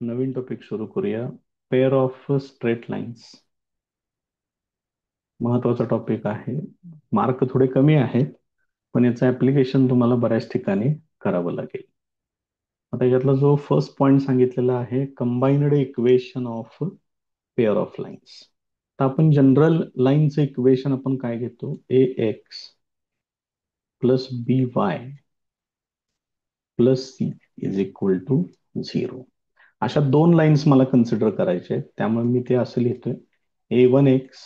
नवीन topic सुरू करूया. Pair of straight lines महत्वाचा टॉपिक आहे. मार्क थोडे कमी आहेत, पण याचं ऍप्लिकेशन तुम्हाला बऱ्याच ठिकाणी करावं लागेल. आता यातला जो फर्स्ट पॉइंट सांगितलेला आहे, combined equation of pair of lines. तर आपण जनरल लाईनचं इक्वेशन आपण काय घेतो? A x plus B Y plus C is equal to 0. अशा दोन लाईन्स मला कन्सिडर करायच्या आहेत, त्यामुळे मी ते असं लिहितोय: A1x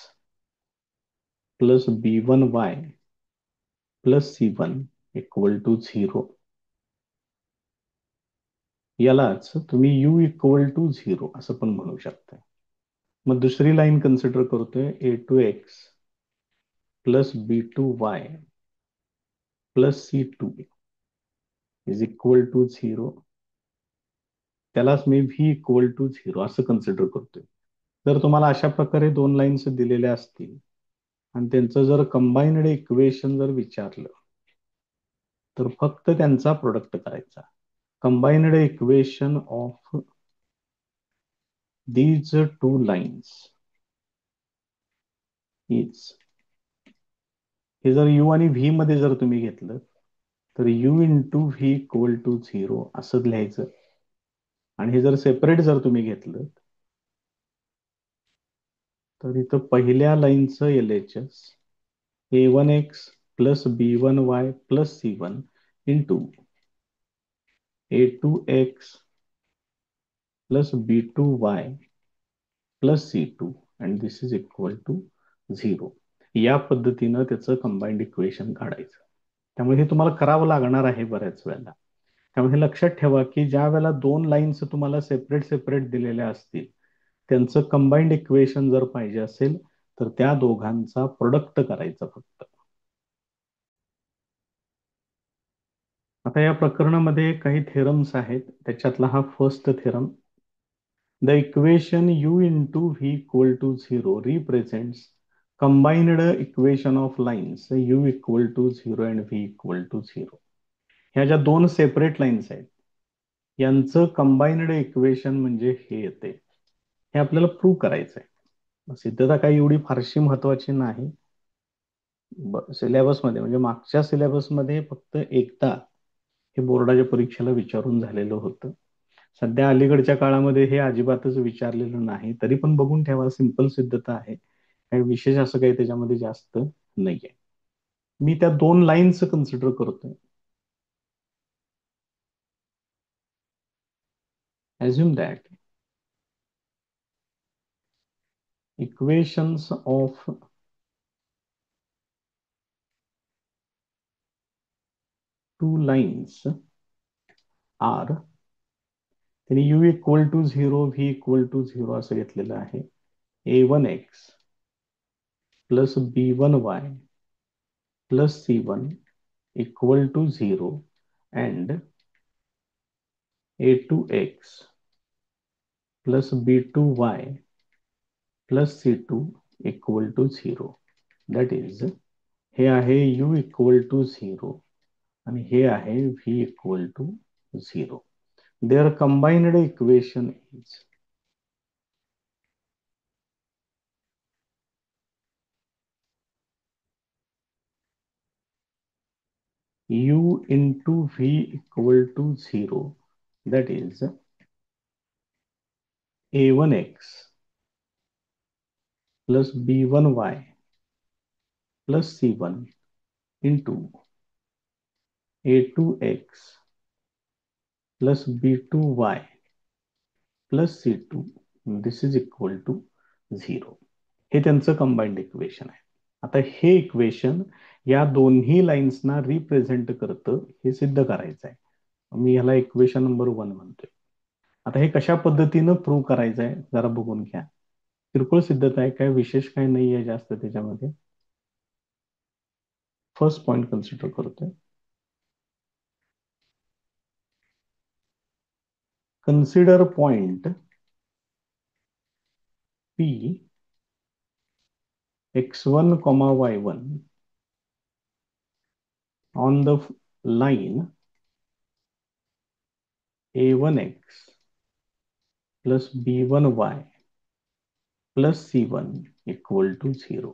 plus B1y plus C1 equal to 0. यालाच तुम्ही U इक्वल टू 0 असं पण म्हणू शकता. मग दुसरी लाईन कन्सिडर करतोय: A2x plus B2y plus C2 is equal to 0. त्यालाच मी V इक्वल टू 0 असं कन्सिडर करतोय. जर तुम्हाला अशा प्रकारे दोन लाईन्स दिलेल्या असतील आणि त्यांचं जर कंबाइन्ड इक्वेशन जर विचारलं, तर फक्त त्यांचा प्रोडक्ट करायचा. Combined equation of these two lines is, हे जर u आणि v मध्ये जर तुम्ही घेतलं तर u into v equal to 0 असं लिहायचं. आणि हे जर सेपरेट जर तुम्ही घेतलं तर इथं पहिल्या लाईनचं LHS A1x plus B1y plus C1 into A2x plus B2y plus C2 and this is equal to 0. या पद्धतीनं त्याचं कंबाइंड इक्वेशन काढायचं. त्यामुळे हे तुम्हाला करावं लागणार आहे बऱ्याच वेळेला. त्यामुळे हे लक्षात ठेवा की ज्या वेळेला दोन लाईन्स तुम्हाला सेपरेट सेपरेट दिलेल्या असतील, त्यांचं कंबाइंड इक्वेशन जर पाहिजे असेल तर त्या दोघांचा प्रोडक्ट करायचा फक्त. आता या प्रकरणामध्ये काही थेरम्स आहेत. त्याच्यातला हा first theorem: the equation u into v equal to 0 represents combined equation of lines u equal to 0 and v equal to 0. ह्या ज्या दोन सेपरेट लाईन्स आहेत, यांचं कंबाइन्ड इक्वेशन म्हणजे हे येते. हे आपल्याला प्रूव्ह करायचं आहे. सिद्धता काही एवढी फारशी महत्वाची नाही. सिलेबसमध्ये म्हणजे मागच्या सिलेबसमध्ये फक्त एकदा हे बोर्डाच्या परीक्षेला विचारून झालेलं होतं. सध्या अलीकडच्या काळामध्ये हे अजिबातच विचारलेलं नाही. तरी पण बघून ठेवा, सिंपल सिद्धता आहे, काही विशेष असं काही त्याच्यामध्ये जास्त नाहीये. मी त्या दोन लाईन्स कन्सिडर करतोय. assume that equations of two lines are, त्यांनी u equal to 0 v equal to 0 असं घेतलेलं आहे. A1x plus B1y plus C1 equal to 0 and A2x plus B2y plus C2 equal to 0. That is, हे आहे u equal to 0 आणि हे आहे v equal to 0. their combined equation is u into v equal to 0. That is a1x plus b1y plus c1 into a2x plus b2y plus c2. This is equal to 0. हे त्यांचं combined equation आहे. आता हे equation या दोन्ही लाईन्सना represent करतं हे सिद्ध करायचं आहे. मी ह्याला इक्वेशन नंबर 1 म्हणतोय. आता हे कशा पद्धतीनं प्रूव्ह करायचं आहे जरा बघून घ्या. किरकोळ सिद्धता आहे, काय विशेष काय नाही आहे जास्त त्याच्यामध्ये. फर्स्ट पॉइंट कन्सिडर करतोय. Consider point P x1, y1 on the line a1x plus B1Y plus C1 equal to 0.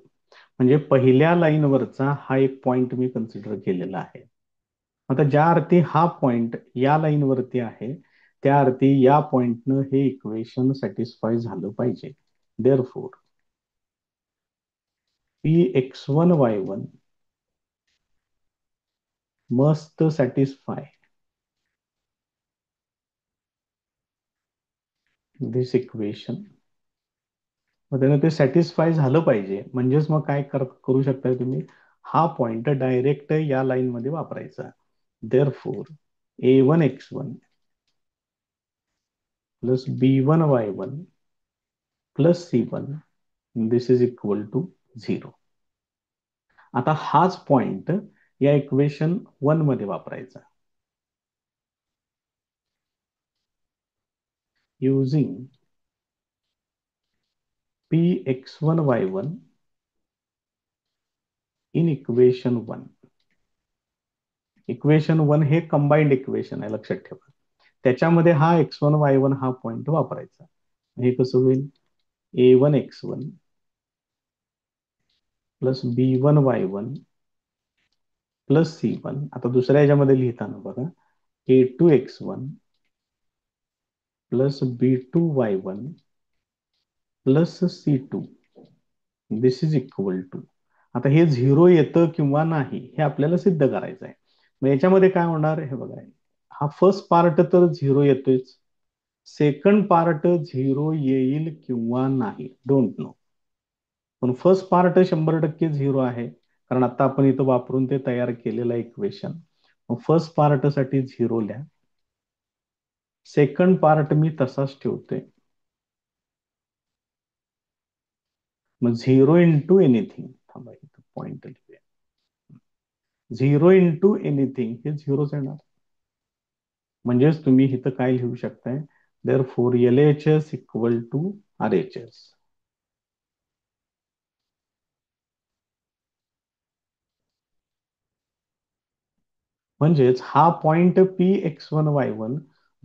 म्हणजे पहिल्या लाईनवरचा हा एक पॉइंट मी कन्सिडर केलेला आहे. आता ज्या अर्थी हा पॉइंट या लाईनवरती आहे त्या अर्थी या पॉइंटनं हे इक्वेशन सॅटिस्फाय झालं पाहिजे. देअरफोर Px1y1 मस्ट सॅटिस्फाय दिस इक्वेशन. मग त्यानं ते सॅटिस्फाय झालं पाहिजे म्हणजेच मग काय करू शकताय तुम्ही, हा पॉइंट डायरेक्ट या लाईन मध्ये वापरायचा. Therefore A1x1 plus B1y1 plus C1 this is equal to 0. आता हाच पॉइंट या इक्वेशन 1 मध्ये वापरायचा. Using Px1y1 in equation 1. Equation 1 हे कंबाईंड इक्वेशन आहे लक्षात ठेवा. त्याच्यामध्ये हा x1y1 हा पॉइंट वापरायचा. हे कसं होईल, A1x1 plus B1y1 plus C1. आता दुसऱ्या ह्याच्यामध्ये लिहिताना बघा A2x1 plus B2y1 plus C2 this is equal to. आता हे 0 येतं किंवा नाही हे आपल्याला सिद्ध करायचं आहे. मग याच्यामध्ये काय होणार हे बघा, हा फर्स्ट पार्ट तर 0 येतोच, सेकंड पार्ट 0 येईल किंवा नाही डोंट नो, पण फर्स्ट पार्ट 100% 0 आहे कारण आता आपण इथं वापरून ते तयार केलेलं इक्वेशन. मग फर्स्ट पार्ट साठी 0 लिहा, सेकंड पार्ट मी तसाच ठेवतोय. मग 0 इंटू एनिथिंग, थांबा इथं पॉइंट लिहूया, 0 इंटू एनिथिंग हे 0च येणार. म्हणजेच तुम्ही इथं काय लिहू शकताय, therefore LHS equal to RHS. म्हणजेच हा पॉइंट Px1y1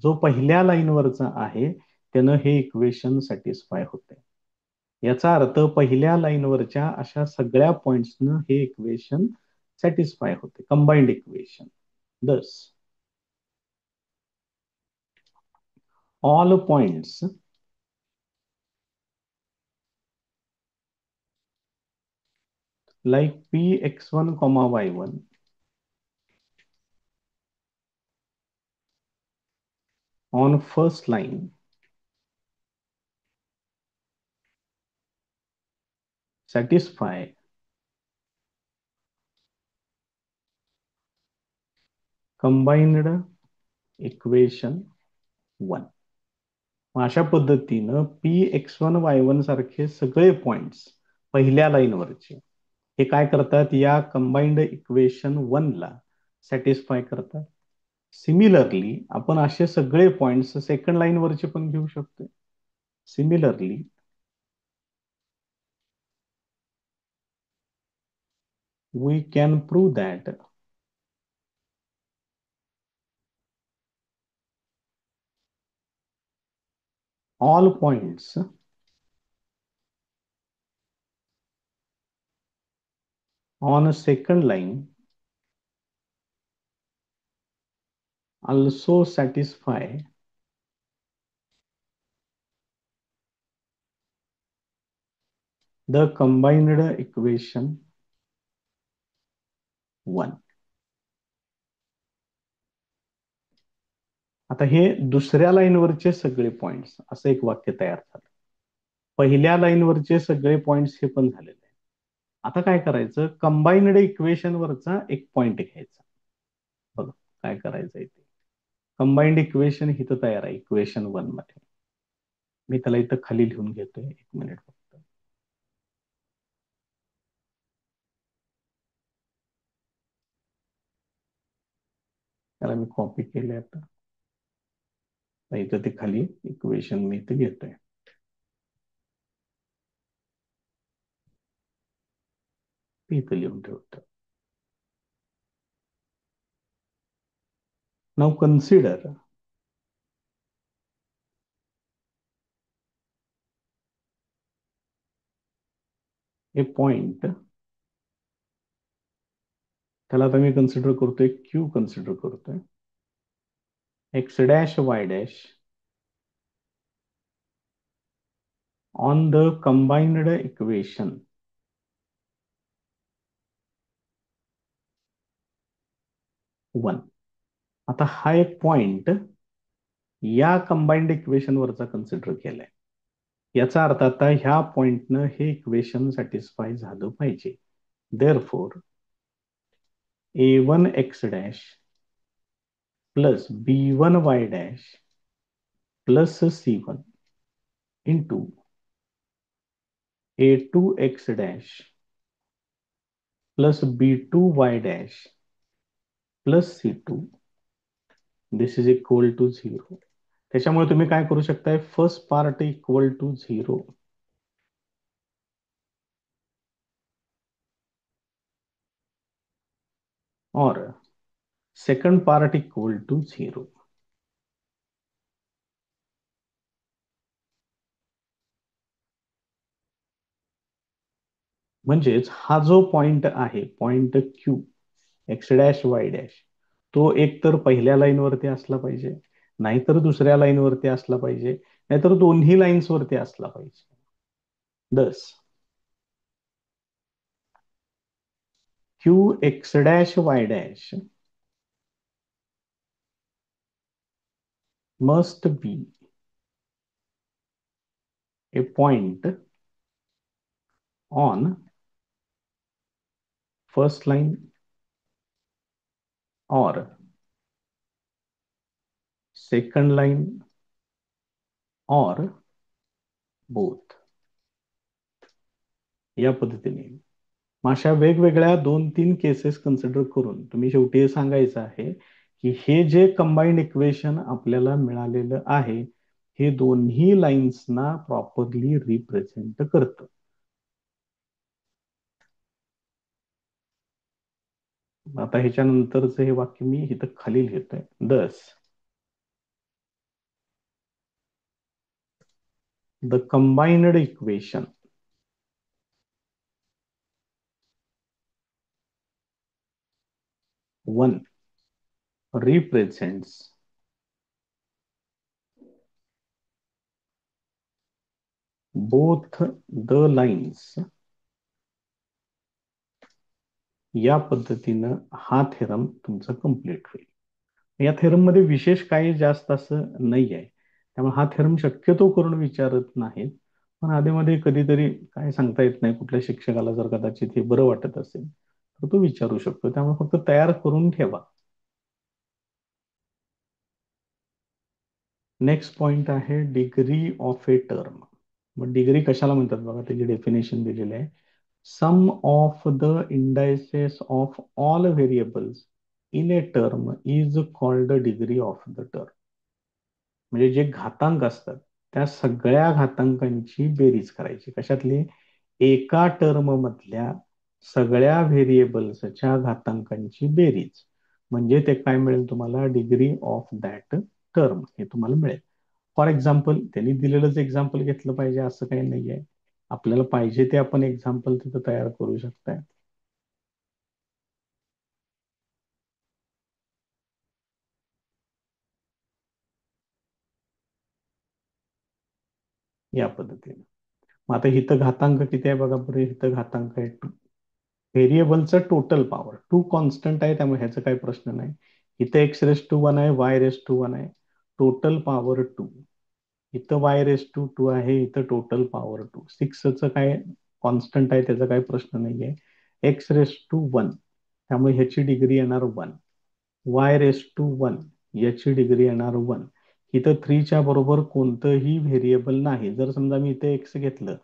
जो पहिल्या लाईनवरचा आहे त्यानं हे इक्वेशन सॅटिस्फाय होते. याचा अर्थ पहिल्या लाईनवरच्या अशा सगळ्या पॉइंट्सनं हे इक्वेशन सॅटिस्फाय होते, कंबाईंड इक्वेशन. दस all points like Px1, y1 on first line satisfy combined equation 1. अशा पद्धतीनं Px1y1 सारखे सगळे पॉइंट्स पहिल्या लाईनवरचे हे काय करतात, या कंबाईंड इक्वेशन 1 ला सॅटिस्फाय करतात. सिमिलरली आपण असे सगळे पॉइंट्स सेकंड लाईनवरचे पण घेऊ शकतो. Similarly we can prove that all points on a second line also satisfy the combined equation 1. आता हे दुसऱ्या लाईनवरचे सगळे पॉइंट्स असं एक वाक्य तयार झालं. पहिल्या लाईनवरचे सगळे पॉइंट्स हे पण झालेले आहे. आता काय करायचं, कंबाईन्ड इक्वेशन वरचा एक पॉइंट घ्यायचा. बघा काय करायचं ते, कंबाईन्ड इक्वेशन इथं तयार आहे इक्वेशन 1 मध्ये. मी त्याला इथं खाली लिहून घेतोय, एक मिनिट फक्त. त्याला मी कॉपी केले, आता इथं ते खाली इक्वेशन मी इथे घेतोय. इथं लिहून ठेवतो. नाउ कन्सिडर ए पॉइंट, त्याला आता मी कन्सिडर करतोय, क्यू कन्सिडर करतोय, x dash Y dash on the combined equation 1. आता हा एक पॉइंट या कंबाइंड इक्वेशन वरचा कन्सिडर केलाय. याचा अर्थ आता ह्या पॉइंटनं हे इक्वेशन सॅटिस्फाय झालं पाहिजे. Therefore a1 x dash plus b1 y dash plus c1 into a2 x dash plus b2 y dash plus c2 this is equal to 0. त्याच्यामुळे तुम्ही काय करू शकताय, फर्स्ट पार्ट इक्वल टू 0 और सेकंड पार्ट इक्वल टू 0. म्हणजेच हा जो point आहे, point Q x dash Y dash, तो एक तर पहिल्या लाईनवरती असला पाहिजे, नाहीतर दुसऱ्या लाईनवरती असला पाहिजे, नाहीतर दोन्ही लाईन्स वरती असला पाहिजे. दस Q x dash Y dash must be A point on first line और सेकंड लाइन और बोथ. या पद्धतीने अशा वेगवेगळ्या 2-3 केसेस कन्सिडर करून तुम्ही शेवटी हे सांगायचं आहे की हे जे कंबाईंड इक्वेशन आपल्याला मिळालेलं आहे, हे दोन्ही लाईन्सना प्रॉपरली रिप्रेझेंट करतं. आता ह्याच्यानंतरचं हे वाक्य मी इथं खाली लिहितोय. दस the combined equation one represents both the lines. या पद्धतीनं हा थेरम तुमचा कंप्लीट होईल. या थेरम मध्ये विशेष काही जास्त असं नाही आहे, त्यामुळे हा थेरम शक्यतो करून विचारत नाहीत. पण आधीमध्ये कधीतरी काय सांगता येत नाही, कुठल्या शिक्षकाला जर कदाचित हे बरं वाटत असेल तर तो विचारू शकतो. त्यामुळे फक्त तयार करून ठेवा. नेक्स्ट पॉइंट आहे डिग्री ऑफ ए टर्म. मग डिग्री कशाला म्हणतात बघा, त्याची डेफिनेशन दिलेली आहे. Sum of the indices of all variables in a term is called degree of the term. म्हणजे जे घातांक असतात त्या सगळ्या घातांकांची बेरीज करायची. कशातली? एका टर्म मधल्या सगळ्या व्हेरिएबल्सच्या घातांकांची बेरीज. म्हणजे ते काय मिळेल तुम्हाला? डिग्री ऑफ दॅट टर्म हे तुम्हाला मिळेल. फॉर एक्झाम्पल, त्यांनी दिलेलंच एक्झाम्पल घेतलं पाहिजे असं काही नाहीये. आपल्याला पाहिजे ते आपण एक्झाम्पल तिथं तयार करू शकताय. या पद्धतीने मग आता इथं घातांक किती आहे बघा बरं. इथं घातांक आहे 2. व्हेरिएबलचं टोटल पॉवर 2 कॉन्स्टंट आहे, त्यामुळे ह्याचा काही प्रश्न नाही. इथं x⁻1 आहे, y⁻1 आहे, टोटल पॉवर 2. इथं y⁻2 आहे, इथं टोटल पॉवर 2. 6चं काय कॉन्स्टंट आहे, त्याचा काही प्रश्न नाहीये. x⁻1 त्यामुळे ह्याची डिग्री येणार 1. y⁻1 याची डिग्री येणार 1. इथं 3च्या बरोबर कोणतंही व्हेरिएबल नाही. जर समजा मी इथे x घेतलं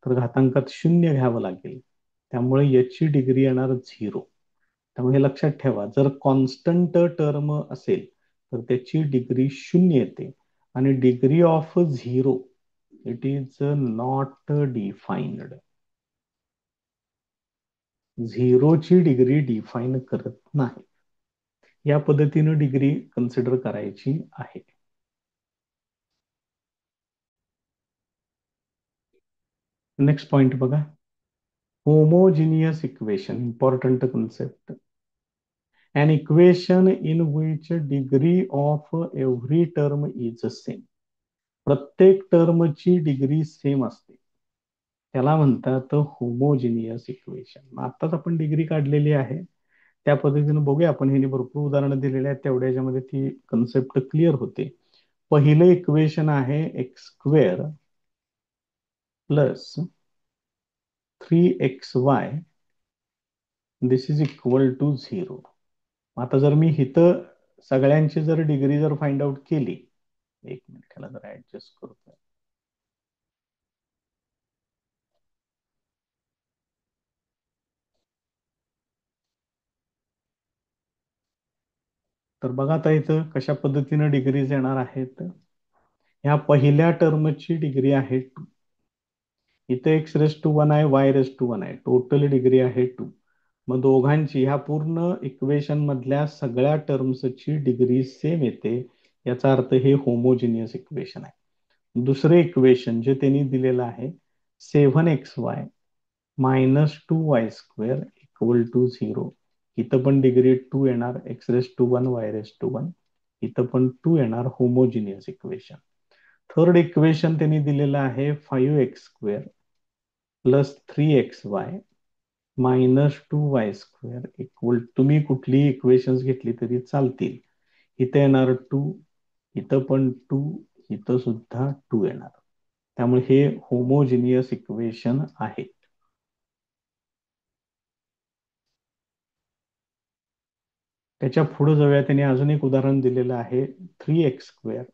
तर घातांकात 0 घ्यावं लागेल, त्यामुळे याची डिग्री येणार 0. त्यामुळे हे लक्षात ठेवा, जर कॉन्स्टंट टर्म असेल तर त्याची डिग्री 0 येते. आणि degree of 0 it is not defined. 0ची डिग्री डिफाईन करत नाही. या पद्धतीनं डिग्री कन्सिडर करायची आहे. नेक्स्ट पॉइंट बघा. homogeneous equation, important concept, an equation in which degree of every term is same. प्रत्येक टर्मची डिग्री सेम असते, त्याला म्हणतात होमोजिनियस इक्वेशन. आताच आपण डिग्री काढलेली आहे, त्या पद्धतीने बघूया आपण. हे भरपूर उदाहरणं दिलेली आहेत, तेवढ्याच्यामध्ये ती कन्सेप्ट क्लिअर होते. पहिलं इक्वेशन आहे x square plus 3xy this is equal to 0. आता जर मी इथं सगळ्यांची जर डिग्री जर फाइंड आउट केली, एक मिनिट ह्याला जर ऍडजस्ट करतो, तर बघा आता इथं कशा पद्धतीने डिग्रीज येणार आहेत. ह्या पहिल्या टर्मची डिग्री आहे 2. इथे x⁻1 आहे, y⁻1 आहे, टोटल डिग्री आहे 2. मग दोघांची ह्या पूर्ण इक्वेशन मधल्या सगळ्या टर्म्सची डिग्री सेम येते, याचा अर्थ हे होमोजिनियस इक्वेशन आहे. दुसरे इक्वेशन जे त्यांनी दिलेलं आहे 7xy -2y² इक्वल टू 0. इथं पण डिग्री 2 येणार, x⁻1 y⁻1. इथं पण 2 येणार, होमोजिनियस इक्वेशन. थर्ड इक्वेशन त्यांनी दिलेलं आहे 5x² plus 3xy -2y² equal, तुम्ही कुठली इक्वेशन्स घेतली तरी चालतील. इथं येणार 2, इथं पण 2, इथं सुद्धा 2 येणार. त्यामुळे हे होमोजिनियस इक्वेशन आहे. त्याच्या पुढे जाऊया. त्याने अजून एक उदाहरण दिलेलं आहे 3x²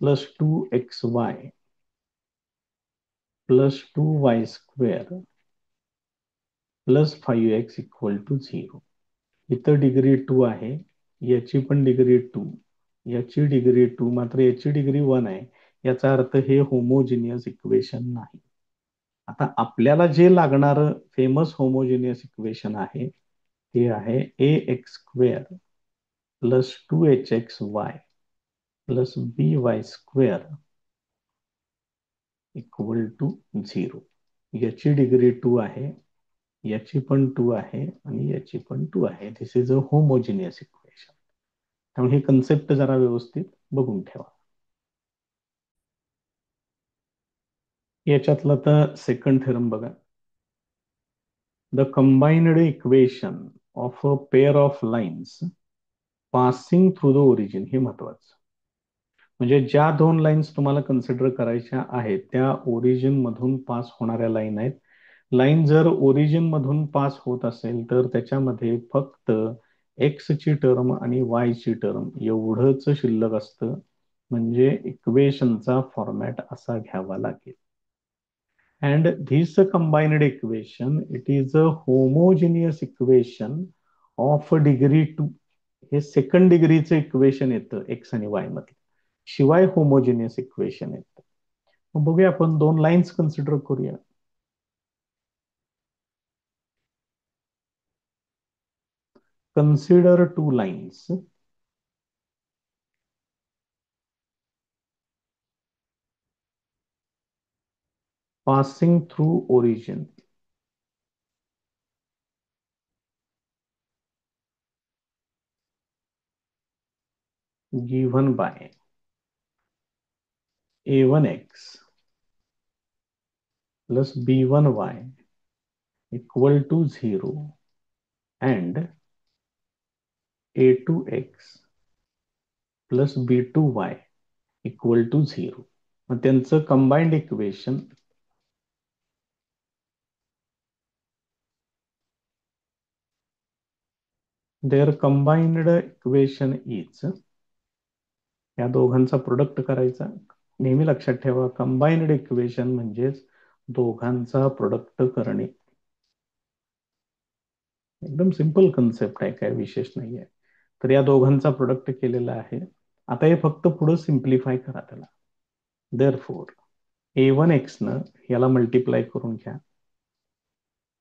plus 2xy plus 2y² plus 5x equal to 0. इथं डिग्री 2 आहे, याची पण डिग्री 2, याची डिग्री 2, मात्र याची डिग्री 1 आहे. याचा अर्थ हे होमोजिनियस इक्वेशन नाही. आता आपल्याला जे लागणार फेमस होमोजिनियस इक्वेशन आहे ते आहे ax² plus 2hxy plus by² equal to 0. याची डिग्री 2 आहे, याची पण 2 आहे आणि याची पण 2 आहे. दिस इज अ होमोजिनियस इक्वेशन. त्यामुळे ही कन्सेप्ट जरा व्यवस्थित बघून ठेवा. याच्यातला तर सेकंड थेरम बघा. The combined equation of a pair of lines passing through the origin, हे महत्वाचं. म्हणजे ज्या दोन लाईन्स तुम्हाला कन्सिडर करायच्या आहेत त्या ओरिजिन मधून पास होणाऱ्या लाईन आहेत. लाईन जर ओरिजिन मधून पास होत असेल तर त्याच्यामध्ये फक्त एक्स ची टर्म आणि वाय ची टर्म एवढंच शिल्लक असतं. म्हणजे इक्वेशनचा फॉर्मॅट असा घ्यावा लागेल. And this combined equation it is a homogeneous equation of degree 2. हे सेकंड डिग्रीचं इक्वेशन येतं एक्स आणि वाय मध्ये, शिवाय होमोजिनियस इक्वेशन येतं. मग बघूया आपण दोन लाईन्स कन्सिडर करूया. Consider two lines passing through origin given by a1x plus b1y equal to 0 and a2x plus b2y equal to 0. मग त्यांचं combined equation their combined equation is, या दोघांचा प्रोडक्ट करायचा. नेहमी लक्षात ठेवा, कंबाइंड इक्वेशन म्हणजेच दोघांचा प्रोडक्ट करणे. एकदम सिंपल कन्सेप्ट आहे, काय विशेष नाही आहे. तर या दोघांचा प्रोडक्ट केलेला आहे. आता हे फक्त पुढे सिम्प्लिफाय करा त्याला. देअरफॉर a1x न याला मल्टिप्लाय करून घ्या,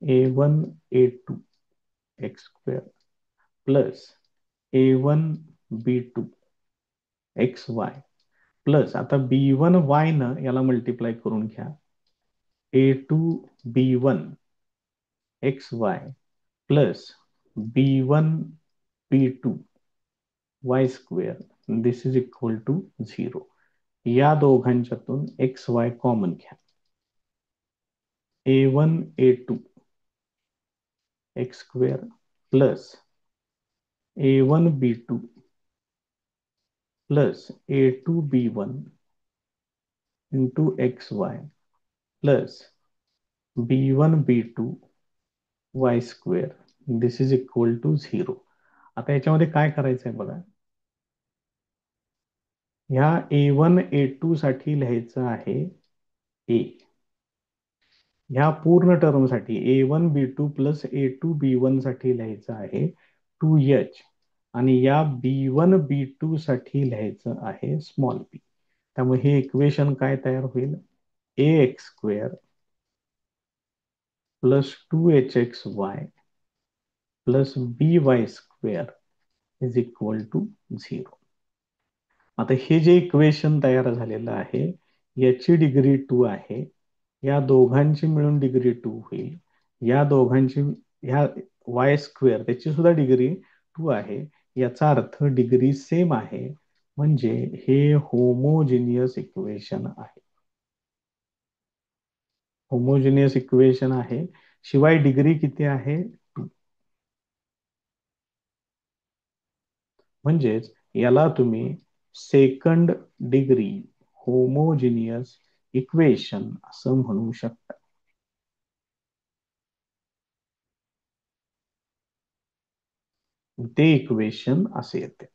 a1 a2 x² plus a1 b2 xy plus आता b1 y न याला मल्टिप्लाय करून घ्या, a2b1 xy plus b1b2 y square this is equal to 0. या दोघांच्यातून एक्स वाय कॉमन घ्या. a1 a2 x square plus a1 b2 plus a2 b1 into x y plus b1 b2 y square this is equal to 0. आता याच्यामध्ये काय करायचं आहे बघा. ह्या a1 a2 साठी लिहायचं आहे a. ह्या पूर्ण टर्मसाठी a1 b2 plus a2 b1 साठी लिहायचं आहे 2h. आणि या b1 b2 साठी लिहायचं आहे स्मॉल p. त्यामुळे हे इक्वेशन काय तयार होईल. ax square plus 2hxy plus by square is equal to 0. आता हे जे इक्वेशन तयार झालेलं आहे याची डिग्री 2 आहे. या दोघांची मिळून डिग्री 2 होईल. या दोघांची ह्या y स्क्वेअर त्याची सुद्धा डिग्री 2 आहे. याचा अर्थ डिग्री सेम आहे. म्हणजे हे होमोजिनियस इक्वेशन आहे. होमोजिनियस इक्वेशन आहे. शिवाय डिग्री किती आहे. म्हणजेच याला तुम्ही सेकंड डिग्री होमोजिनियस इक्वेशन असं म्हणू शकता. ते इक्वेशन असे येते.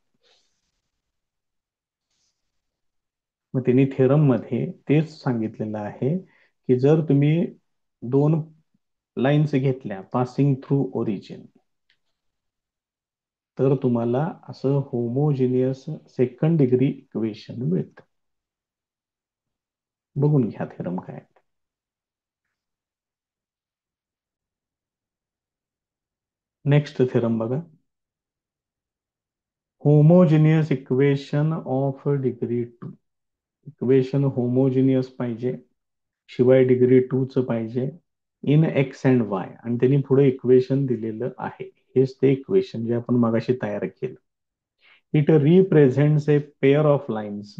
मग त्यांनी थेरम मध्ये तेच सांगितलेलं आहे की जर तुम्ही दोन लाईन्स घेतल्या पासिंग थ्रू ओरिजिन तर तुम्हाला असं होमोजिनियस सेकंड डिग्री इक्वेशन मिळतं. बघून घ्या थेरम काय. नेक्स्ट थेरम बघा. Homogeneous equation of degree 2. Equation homogeneous पाहिजे. शिवाय डिग्री 2 च पाहिजे. In x and Y. आणि त्यांनी पुढे इक्वेशन दिलेलं आहे. हेच ते इक्वेशन जे आपण मगाशी तयार केलं. It represents a pair of lines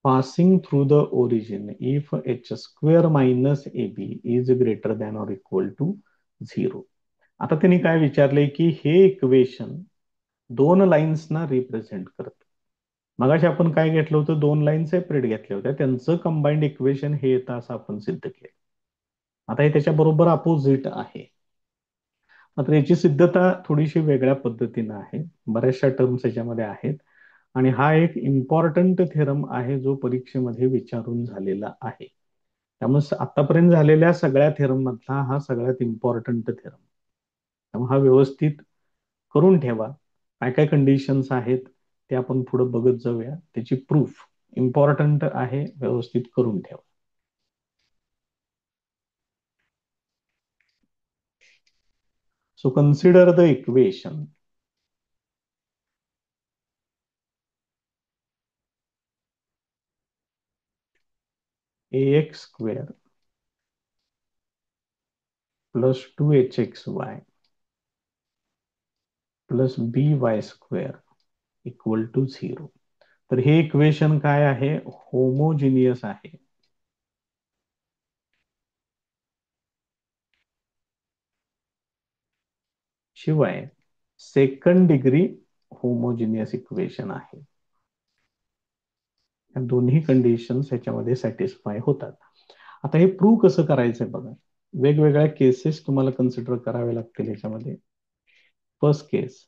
passing through the origin if h square minus ab is greater than or equal to 0. आता त्यांनी काय विचारले की हे इक्वेशन दोन लाईन्सना रिप्रेझेंट करत. मगाशी आपण काय घेतलं होतं. दोन लाईन सेपरेट घेतल्या होत्या. त्यांचं कंबाईंड इक्वेशन हे येतं असं आपण सिद्ध केलं. आता हे त्याच्या बरोबर अपोजिट आहे. मात्र याची सिद्धता थोडीशी वेगळ्या पद्धतीनं आहे. बऱ्याचशा टर्म्स याच्यामध्ये आहेत. आणि हा एक इम्पॉर्टंट थेरम आहे जो परीक्षेमध्ये विचारून झालेला आहे. त्यामुळे आतापर्यंत झालेल्या सगळ्या थेरम मधला हा सगळ्यात इम्पॉर्टंट थेरम. त्यामुळे हा व्यवस्थित करून ठेवा. काय काय कंडिशन्स आहेत ते आपण पुढे बघत जाऊया. त्याची प्रूफ इम्पॉर्टंट आहे. व्यवस्थित करून ठेवा. So consider the equation ax square plus 2hxy plus by square equal to 0. तर हे इक्वेशन काय आहे. होमोजिनियस आहे. शिवाय सेकंड डिग्री होमोजिनियस इक्वेशन आहे. या दोन्ही कंडिशन्स ह्याच्यामध्ये सॅटिस्फाय होतात. आता हे प्रूव्ह कसं करायचंय बघा. वेगवेगळ्या केसेस तुम्हाला कन्सिडर करावे लागतील याच्यामध्ये. First case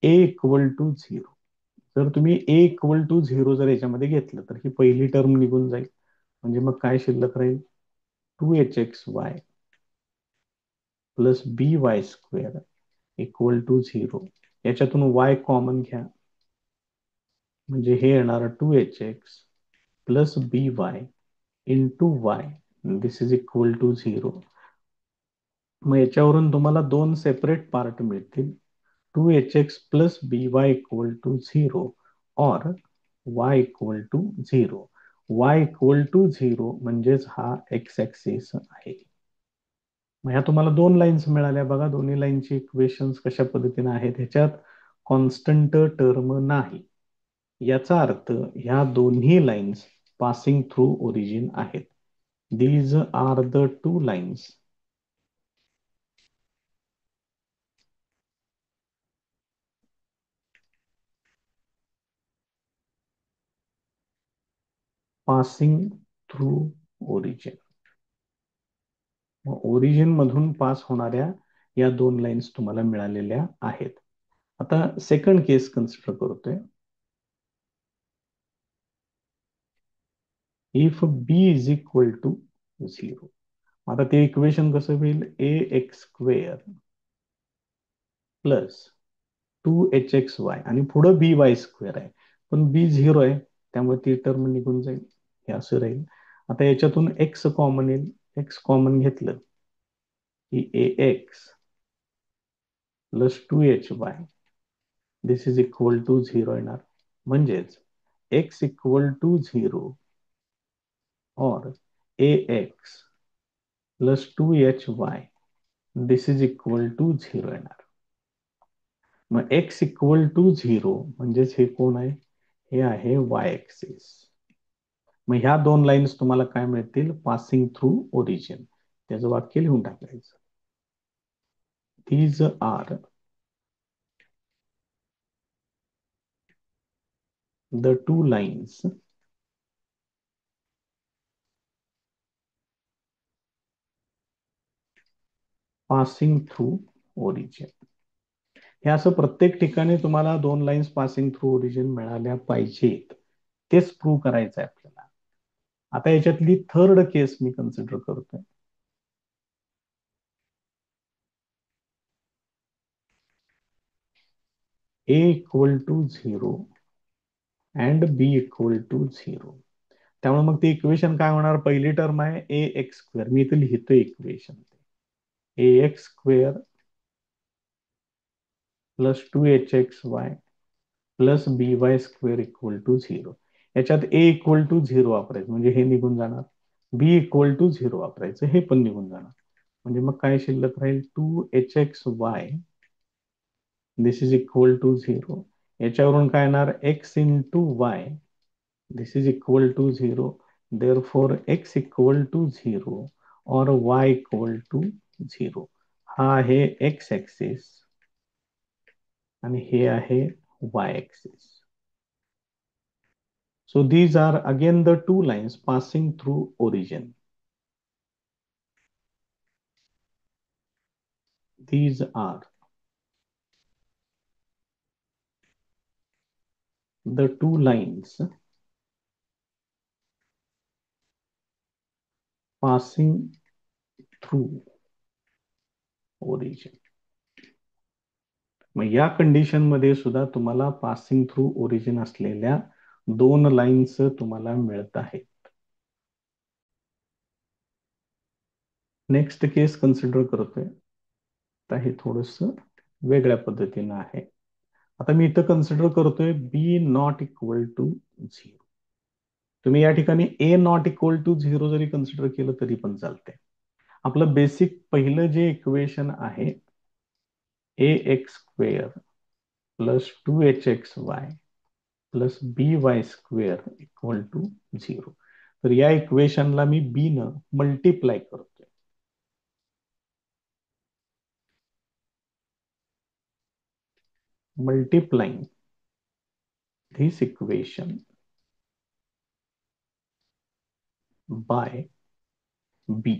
a equal to 0. जर तुम्ही a इक्वल टू 0 जर याच्यामध्ये घेतलं तर ही पहिली टर्म निघून जाईल. म्हणजे मग काय शिल्लक राहील. 2hxy plus by square equal to 0. याच्यातून y कॉमन घ्या. म्हणजे हे येणार 2hx plus by into y this is equal to 0. मग याच्यावरून तुम्हाला दोन सेपरेट पार्ट मिळतील. 2hx plus by equal to 0 और y equal to 0. y equal to 0 म्हणजेच हा एक्स ऍक्सिस आहे. मग ह्या तुम्हाला दोन लाईन्स मिळाल्या बघा. दोन्ही लाईनची इक्वेशन्स कशा पद्धतीने आहेत, ह्याच्यात कॉन्स्टंट टर्म नाही. याचा अर्थ ह्या दोन्ही लाईन्स पासिंग थ्रू ओरिजिन आहेत. These are the two lines passing through origin. Origin मधून पास होणाऱ्या या दोन लाईन्स तुम्हाला मिळालेल्या आहेत. आता सेकंड केस कन्सिडर करतोय. If b is equal to 0. आता ते इक्वेशन कसं होईल, ए एक्स स्क्वेअर प्लस 2hxy आणि पुढं बी वाय स्क्वेअर आहे, पण बी 0 आहे, त्यामुळे ती टर्म निघून जाईल, हे असं राहील. आता याच्यातून एक्स कॉमन येईल. एक्स कॉमन घेतलं की a x plus 2hy this is equal to 0 येणार. म्हणजेच एक्स इक्वल टू 0 और a x plus 2hy this is equal to 0 येणार. मग एक्स इक्वल टू 0 म्हणजेच हे कोण आहे, हे आहे वाय ऍक्सिस. मग ह्या दोन लाईन्स तुम्हाला काय मिळतील, पासिंग थ्रू ओरिजिन. त्याचं वाक्य लिहून टाकायचं. These are the two lines passing through origin. हे असं प्रत्येक ठिकाणी तुम्हाला दोन लाईन्स पासिंग थ्रू ओरिजिन मिळाल्या पाहिजेत, तेच प्रूव्ह करायचं आहे आपल्याला. आता याच्यातली थर्ड केस मी कन्सिडर करतोय. A equal to 0 and b equal to 0. त्यामुळे मग ते इक्वेशन काय होणार, पहिली टर्म आहे ए एक्स स्क्वेअर, मी इथे लिहितोय equation, a x square plus 2hxy plus B y square equal to 0. याच्यात ए इक्वल टू 0 वापरायचं म्हणजे हे निघून जाणार, बी इक्वल टू 0 वापरायचं, हे पण निघून जाणार. म्हणजे मग काय शिल्लक राहील, 2hxy this is equal to 0. याच्यावरून काय येणार, x into y this is equal to 0. therefore x equal to 0 और y इक्वल टू 0. हा आहे एक्स ऍक्सिस आणि हे आहे Y axis. So these are again the two lines passing through origin. These are the two lines passing through origin. मग या condition मध्ये सुद्धा तुम्हाला पासिंग थ्रू ओरिजिन असलेल्या दोन लाईन्स तुम्हाला मिळत आहेत. नेक्स्ट केस कन्सिडर करतोय. आता हे थोडस वेगळ्या पद्धतीनं आहे. आता मी इथं कन्सिडर करतोय बी नॉट इक्वल टू 0. तुम्ही या ठिकाणी ए नॉट इक्वल टू 0 जरी कन्सिडर केलं तरी पण चालते. आपलं बेसिक पहिलं जे इक्वेशन आहे, a x square plus 2hxy plus B y square equal to 0. तर या इक्वेशनला मी बी न मल्टिप्लाय करतोय. Multiplying this equation by b.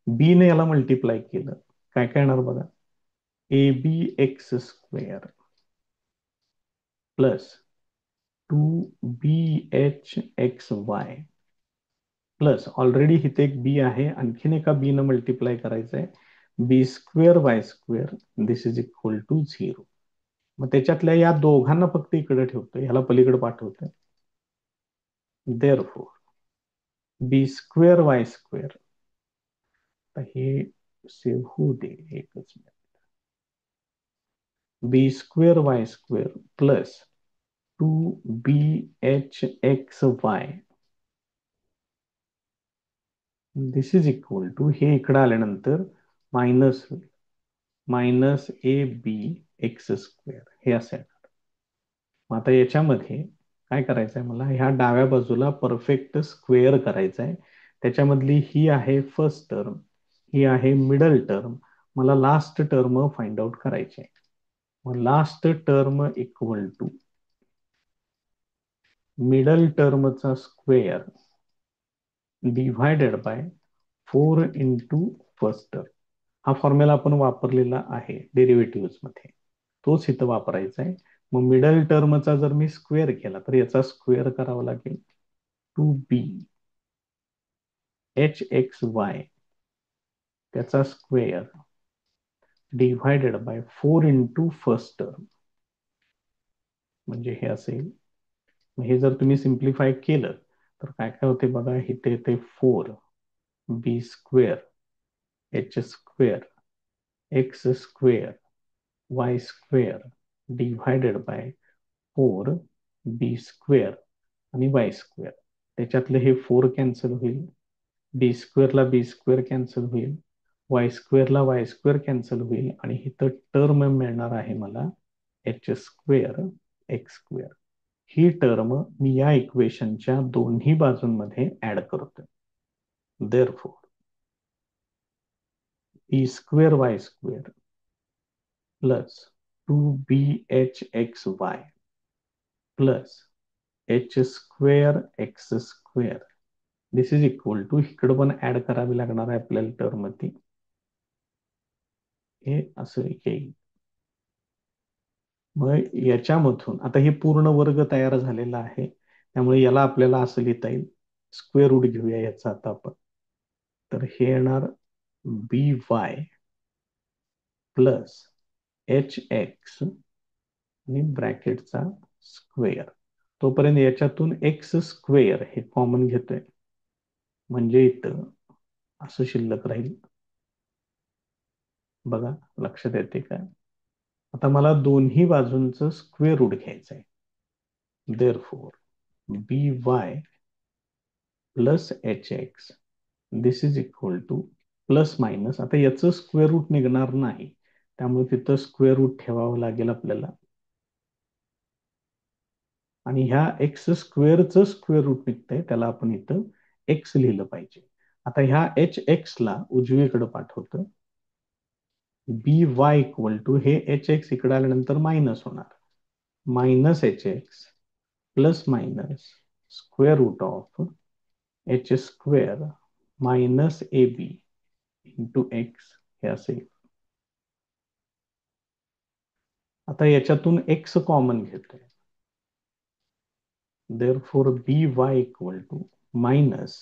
B ने याला मल्टिप्लाय केलं, काय काय येणार बघा, a b x square plus 2bhxy plus already इथे एक बी आहे, आणखीन एका बी न मल्टिप्लाय करायचं आहे, b square y square this is equal to 0. मग त्याच्यातल्या या दोघांना फक्त इकडे ठेवतोय, ह्याला पलीकडे पाठवतोय. Therefore b square y square, हे सेव्ह होऊ दे एकच minute, b square y square plus 2bhxy this is equal to हे इकडे आल्यानंतर minus minus a b x square हे असेल. मग आता याच्यामध्ये काय करायचं आहे मला, ह्या डाव्या बाजूला परफेक्ट स्क्वेअर करायचा आहे. त्याच्यामधली ही आहे फर्स्ट टर्म, ही आहे मिडल टर्म, मला लास्ट टर्म फाइंड आउट करायची आहे. मग last term equal to middle टर्मचा square divided by 4 first term. हा फॉर्म्युला आपण वापरलेला आहे डेरिव्हेटिव्ह मध्ये, तोच इथं वापरायचा आहे. मग मिडल टर्मचा जर मी स्क्वेअर केला तर याचा स्क्वेअर करावा लागेल 2b एच एक्स वाय त्याचा square divided by 4 first term, म्हणजे हे असेल. हे जर तुम्ही सिम्प्लिफाय केलं तर काय काय होते बघा, इथे येते 4b square square x square y square divided by 4b आणि वाय स्क्वेअर. त्याच्यातले हे 4 कॅन्सल होईल, बी स्क्वेअरला बी स्क्वेअर कॅन्सल होईल, वाय स्क्वेअरला वाय स्क्वेअर कॅन्सल होईल, आणि इथं टर्म मिळणार आहे मला एच स्क्वेअर एक्स स्क्वेअर. ही टर्म मी या इक्वेशनच्या दोन्ही बाजूंमध्ये ऍड करतोय. Therefore b square y square plus 2bhxy plus h square x square this is equal to, इकडं पण ऍड करावी लागणार आहे आपल्याला टर्म ती, हे असं येईल. मग याच्यामधून आता हे पूर्ण वर्ग तयार झालेला आहे, त्यामुळे याला आपल्याला असं लिहिता येईल. स्क्वेअर रूट घेऊया याचा आता आपण. तर हे येणार बी वाय प्लस एच एक्स आणि ब्रॅकेटचा स्क्वेअर. तोपर्यंत याच्यातून एक्स स्क्वेअर हे कॉमन घेतोय, म्हणजे इथं असं शिल्लक राहील. बघा लक्षात येते का? आता मला दोन्ही बाजूंचं स्क्वेअर रूट घ्यायचं आहे. Therefore b Y plus h x this is equal to plus minus, आता याचं स्क्वेअर रूट निघणार नाही, त्यामुळे तिथं स्क्वेअर रूट ठेवावं लागेल आपल्याला, आणि ह्या एक्स स्क्वेअरचं स्क्वेअर रूट निघतंय त्याला आपण इथं एक्स लिहिलं पाहिजे. आता ह्या एच एक्स ला उजवीकडे पाठवतं, बी वाय इक्वल टू हे एच एक्स इकडे आल्यानंतर मायनस होणार, minus h x plus minus square root of h square minus a b into x हे असेल. आता याच्यातून एक्स कॉमन घेतोय, therefore b y equal to minus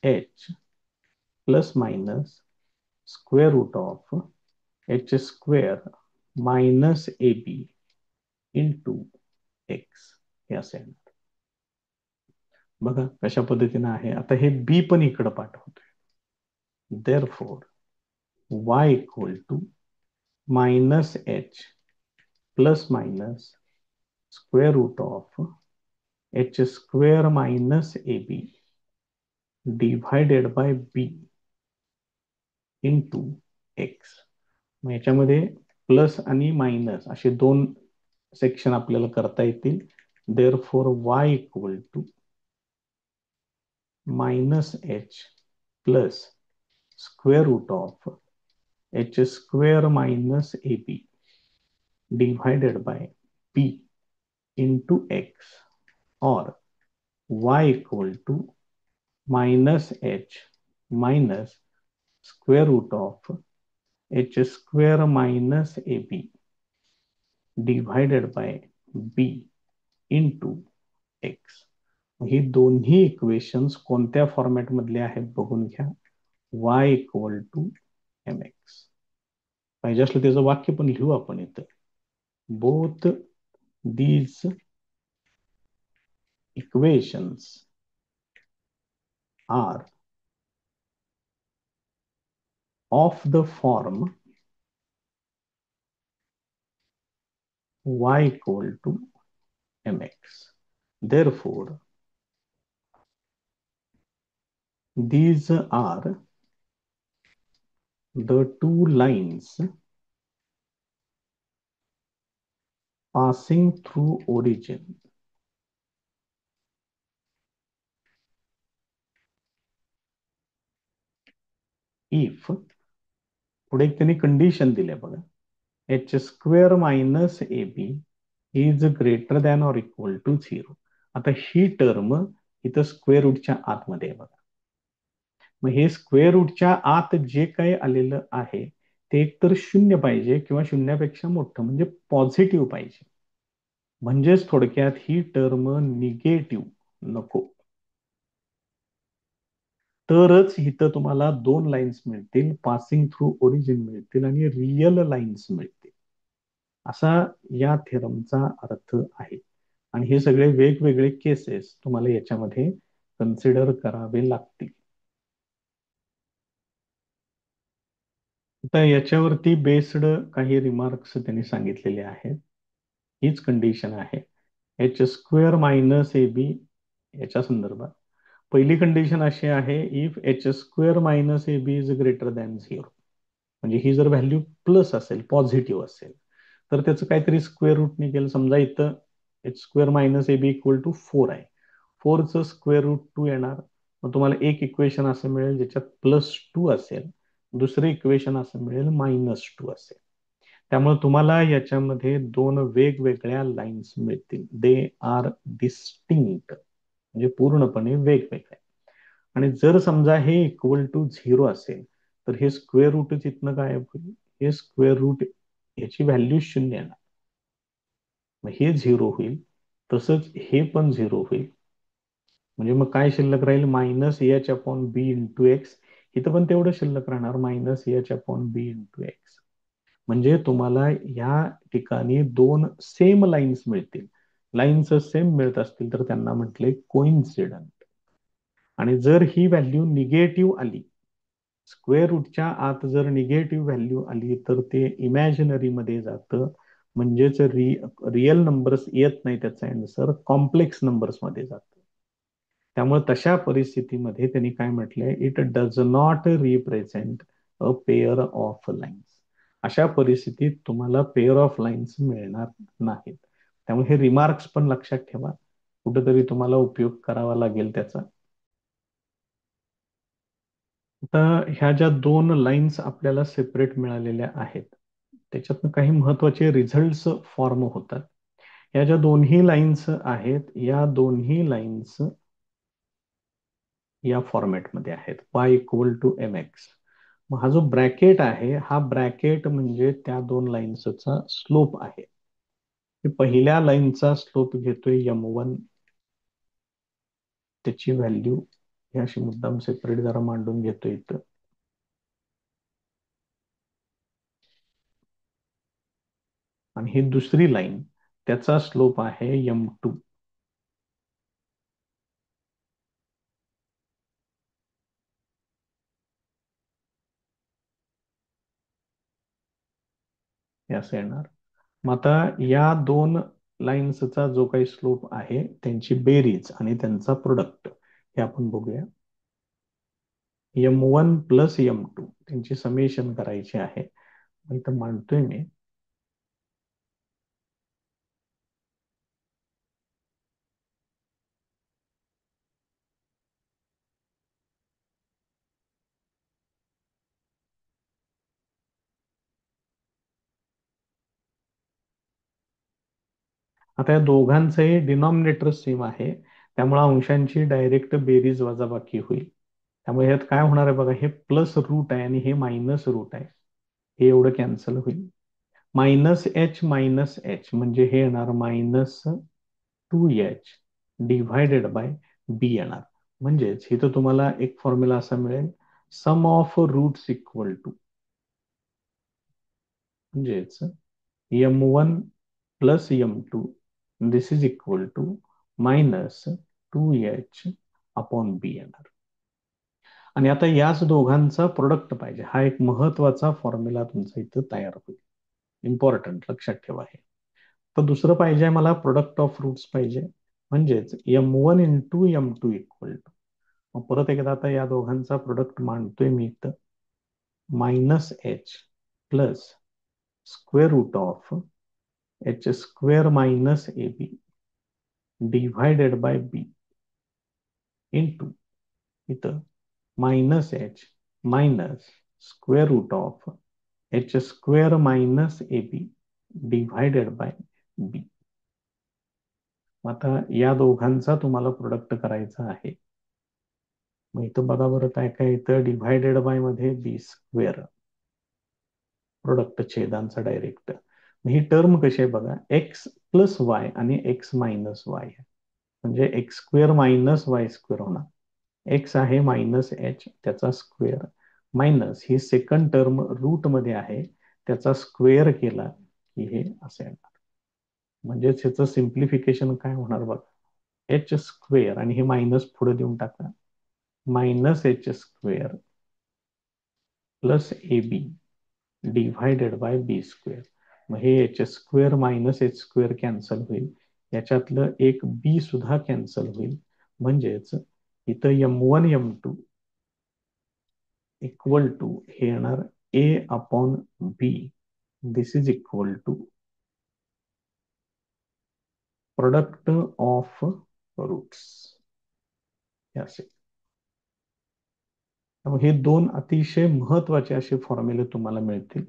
h plus minus square root of h square minus a b into x हे असेल. बघा कशा पद्धतीने आहे. आता हे बी पण इकडे पाठवतोय, therefore y equal to minus h plus minus square root of h square minus a b divided by b into x. मग याच्यामध्ये प्लस आणि मायनस असे दोन सेक्शन आपल्याला करता येतील. Therefore y equal to minus h plus square root of h square minus a b divided by b into x, और y equal to minus h minus square root of h square minus a b divided by b into x. ही दोन्ही equations कोणत्या format मधले आहेत बघून घ्या. y equal to m x. पाहिजे असलं त्याचं वाक्य पण लिहू आपण इथं. Both these equations R of the form y equal to mx. Therefore, these are the two lines passing through origin if, पुढे एक त्यांनी कंडिशन दिले बघा, h square minus a b is greater than or equal to zero. आता ही term इथं square रूटच्या आतमध्ये आहे बघा. मग हे स्क्वेअर रूटच्या आत जे काही आलेलं आहे ते एकतर शून्य पाहिजे किंवा शून्यापेक्षा मोठं म्हणजे पॉझिटिव्ह पाहिजे. म्हणजेच थोडक्यात ही टर्म निगेटिव्ह नको. तरच इथं तुम्हाला दोन लाईन्स मिळतील, पासिंग थ्रू ओरिजिन मिळतील आणि रिअल लाईन्स मिळतील, असा या थेरमचा अर्थ आहे. आणि हे सगळे वेगवेगळे केसेस तुम्हाला याच्यामध्ये कन्सिडर करावे लागतील. आता याच्यावरती बेस्ड काही रिमार्क्स त्यांनी सांगितलेले आहेत. हीच कंडिशन आहे h square minus a b याच्या संदर्भात. पहिली कंडिशन अशी आहे, if h square minus a b is greater than zero. म्हणजे ही जर व्हॅल्यू प्लस असेल, पॉझिटिव्ह असेल, तर त्याचं काहीतरी स्क्वेअर रूट निघेल. समजा इथं h square minus a b equal to 4 आहे, 4चं स्क्वेअर रूट 2 येणार. मग तुम्हाला एक इक्वेशन असं मिळेल ज्याच्यात +2 असेल, दुसरं इक्वेशन असं मिळेल -2 असेल. त्यामुळे तुम्हाला याच्यामध्ये दोन वेगवेगळ्या लाईन्स मिळतील. दे आर डिस्टिंक्ट, म्हणजे पूर्णपणे वेगवेगळे. आणि जर समजा हे इक्वल टू झिरो असेल तर हे स्क्वेअर रूटच इथनं गायब होईल. हे स्क्वेअर रूट याची व्हॅल्यू शून्य येणार, मग हे झिरो होईल. तसंच हे पण झिरो होईल. म्हणजे मग काय शिल्लक राहील, -h/b/x. इथं पण तेवढं शिल्लक राहणार, -h/b/x. म्हणजे तुम्हाला या ठिकाणी दोन सेम लाईन्स मिळतील. लाईन्स सेम मिळत असतील तर त्यांना म्हटले कोइन्सिडंट. आणि जर ही व्हॅल्यू निगेटिव्ह आली, स्क्वेअर रूटच्या आत जर निगेटिव्ह व्हॅल्यू आली तर ते इमॅजिनरी मध्ये जातं. म्हणजेच रिअल नंबर्स येत नाही, त्याचा आन्सर कॉम्प्लेक्स नंबर्स मध्ये जातं. त्यामुळे तशा परिस्थितीमध्ये त्यांनी काय म्हटलंय, it does not represent a pair of lines. अशा परिस्थितीत तुम्हाला पेअर ऑफ लाईन्स मिळणार नाहीत. त्यामुळे हे रिमार्क्स पण लक्षात ठेवा, कुठेतरी तुम्हाला उपयोग करावा लागेल त्याचा. आता ह्या ज्या दोन लाईन्स आपल्याला सेपरेट मिळालेल्या आहेत त्याच्यातनं काही महत्वाचे रिझल्ट्स फॉर्म होतात. या ज्या दोन्ही लाईन्स आहेत, या दोन्ही लाईन्स या फॉर्मॅटमध्ये आहेत, y=mx. मग हा जो ब्रॅकेट आहे, हा ब्रॅकेट म्हणजे त्या दोन लाईन्सचा स्लोप आहे. पहिल्या लाईनचा स्लोप घेतोय m1, त्याची व्हॅल्यू ही अशी मुद्दाम सेपरेट जरा मांडून घेतोय इथं. आणि ही दुसरी लाईन, त्याचा स्लोप आहे m2. हे असं येणार. मग आता या दोन लाईन्सचा जो काही स्लोप आहे त्यांची बेरीज आणि त्यांचा प्रोडक्ट हे आपण बघूया. m1 प्लस m2 त्यांची समेशन करायची आहे. इथं मांडतोय मी. आता या दोघांचंही डिनॉमिनेटर सेम आहे, त्यामुळे अंशांची डायरेक्ट बेरीज वजाबाकी होईल. त्यामुळे ह्यात काय होणार आहे बघा, हे प्लस रूट आहे आणि हे मायनस रूट आहे, हे एवढं कॅन्सल होईल. -h म्हणजे हे येणार -2h डिव्हायडेड बाय बी येणार. म्हणजेच इथं तुम्हाला एक फॉर्म्युला असा मिळेल, sum of roots equal to, म्हणजेच m1 plus m2 this is equal to -2h upon b येणार. आणि आता याच दोघांचा प्रोडक्ट पाहिजे, हा एक महत्वाचा फॉर्म्युला तुमचा इथं तयार होईल. इम्पॉर्टंट, लक्षात ठेवा हे. तर दुसरं पाहिजे मला प्रोडक्ट ऑफ रूट्स पाहिजे. म्हणजेच m1 into m2 equal to, मग परत एकदा आता या दोघांचा प्रोडक्ट मांडतोय मी इथं. Minus h plus square root of h square minus a b divided by b into इथं minus h minus square root of h square minus a b divided by b. आता या दोघांचा तुम्हाला प्रोडक्ट करायचा आहे. मग इथं बघा बरं काय काय इथं डिव्हायडेड बाय मध्ये बी स्क्वेअर प्रोडक्ट छेदांचा डायरेक्ट. ही टर्म कशी आहे बघा, एक्स प्लस वाय आणि एक्स मायनस वाय, म्हणजे x square minus Y square होणार. एक्स आहे मायनस एच त्याचा स्क्वेअर मायनस ही सेकंड टर्म रूट मध्ये आहे त्याचा स्क्वेअर केला की हे असे येणार. म्हणजेच ह्याचं सिम्प्लिफिकेशन काय होणार बघा, एच स्क्वेअर आणि हे मायनस पुढे देऊन टाका, minus h square plus a b divided by b square. मग हे h square minus h square cancel होईल, याच्यातलं एक बी सुद्धा कॅन्सल होईल. म्हणजेच इथं M1 M2 इक्वल टू हे येणार a upon b. This is equal to product of roots. असे हे दोन अतिशय महत्वाचे असे फॉर्म्युले तुम्हाला मिळतील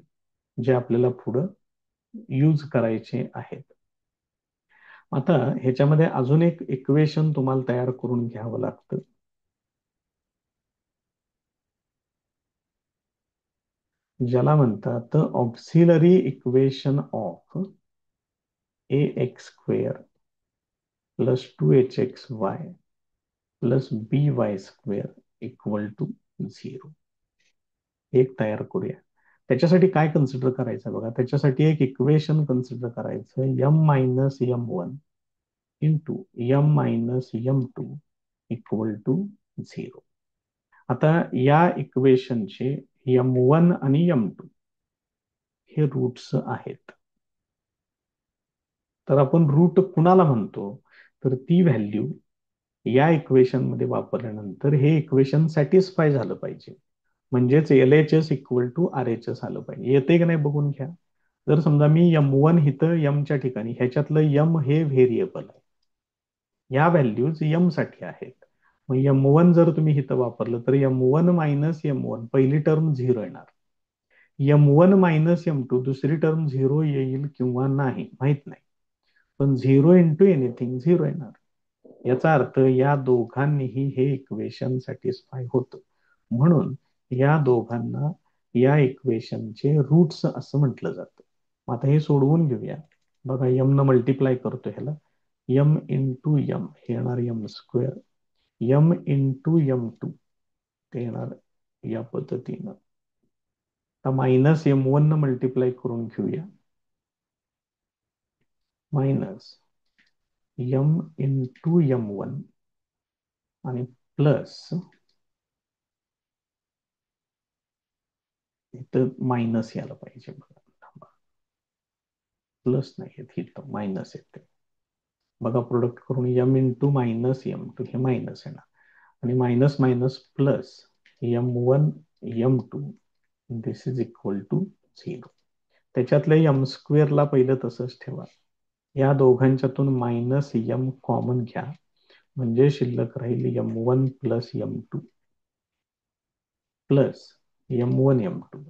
जे आपल्याला पुढं यूज करायचे आहेत. आता ह्याच्यामध्ये अजून एक इक्वेशन तुम्हाला तयार करून घ्यावं लागतं. ज्याला म्हणतात auxiliary equation of a x square plus 2hxy plus B y square equal to 0. एक तयार करूया. त्याच्यासाठी काय कन्सिडर करायचं बघा, त्याच्यासाठी एक इक्वेशन कन्सिडर करायचं, M-M1 into M-M2 equal to 0. आता या इक्वेशनचे M1 आणि M2 हे रूट्स आहेत. तर आपण रूट कुणाला म्हणतो, तर ती व्हॅल्यू या इक्वेशन मध्ये वापरल्यानंतर हे इक्वेशन सॅटिस्फाय झालं पाहिजे. म्हणजेच LHS इक्वल टू RHS आलं पाहिजे. येते की नाही बघून घ्या. जर समजा मी M1 इथं एमच्या ठिकाणी, ह्याच्यातलं एम हे व्हेरिएबल आहे, या व्हॅल्यूज एम साठी आहेत. मग M1 जर तुम्ही इथं वापरलं तर M1 मायनस M1 पहिली टर्म 0 येणार. M1 मायनस M2 दुसरी टर्म 0 येईल किंवा नाही माहित नाही, पण 0 इंटू एनिथिंग 0 येणार. याचा अर्थ या दोघांनीही हे इक्वेशन सॅटिस्फाय होतं. म्हणून या दोघांना या इक्वेशनचे रूट्स असं म्हटलं जातं. आता हे सोडवून घेऊया. बघा एम न मल्टिप्लाय करतो ह्याला, एम इंटू एम हे येणार M square, M into M2 ते येणार या पद्धतीनं. आता मायनस M1 न मल्टिप्लाय करून घेऊया, मायनस एम इंटू M1 आणि प्लस इथं मायनस यायला पाहिजे बघा, प्लस नाही येत इथं मायनस येते. बघा प्रोडक्ट करून M इंटू हे मायनस येणार आणि minus minus plus M1 M2 this is equal to 0. त्याच्यातल्या एम स्क्वेअरला पहिलं तसंच ठेवा. या दोघांच्यातून मायनस एम कॉमन घ्या, म्हणजे शिल्लक राहील M1 plus M2 plus M1 M2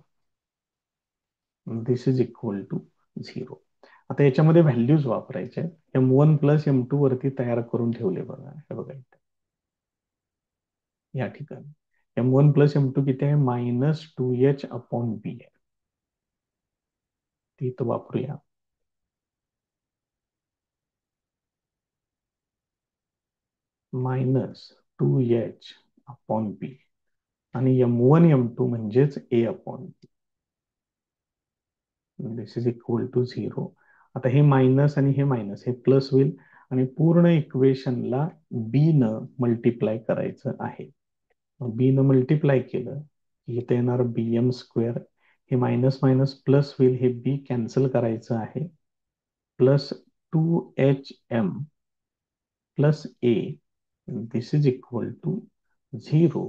this is equal to 0. आता याच्यामध्ये व्हॅल्यूज वापरायच्या. M1 प्लस M2 वरती तयार करून ठेवले बघा, हे बघा इथे या ठिकाणी M1 प्लस M2 किती आहे, -2h अपॉन बी आहे. ती इथं वापरूया. -2h अपॉन बी आणि M1 M2 म्हणजेच a upon b. This is equal to 0. आता हे मायनस आणि हे मायनस हे प्लस होईल आणि पूर्ण इक्वेशनला बी न मल्टिप्लाय करायचं आहे. बी न मल्टिप्लाय केलं की इथे येणार BM स्क्वेअर, हे मायनस मायनस प्लस होईल, हे बी कॅन्सल करायचं आहे, plus 2HM plus a this is equal to zero.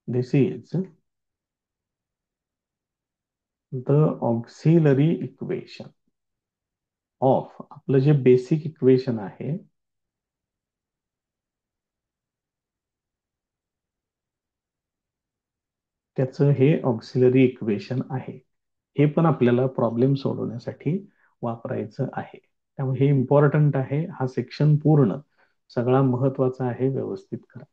This is the auxiliary equation of आपलं जे बेसिक इक्वेशन आहे त्याचं हे ऑक्झिलरी इक्वेशन आहे. हे पण आपल्याला प्रॉब्लेम सोडवण्यासाठी वापरायचं आहे. त्यामुळे हे इम्पॉर्टंट आहे. हा सेक्शन पूर्ण सगळा महत्वाचा आहे, व्यवस्थित करा.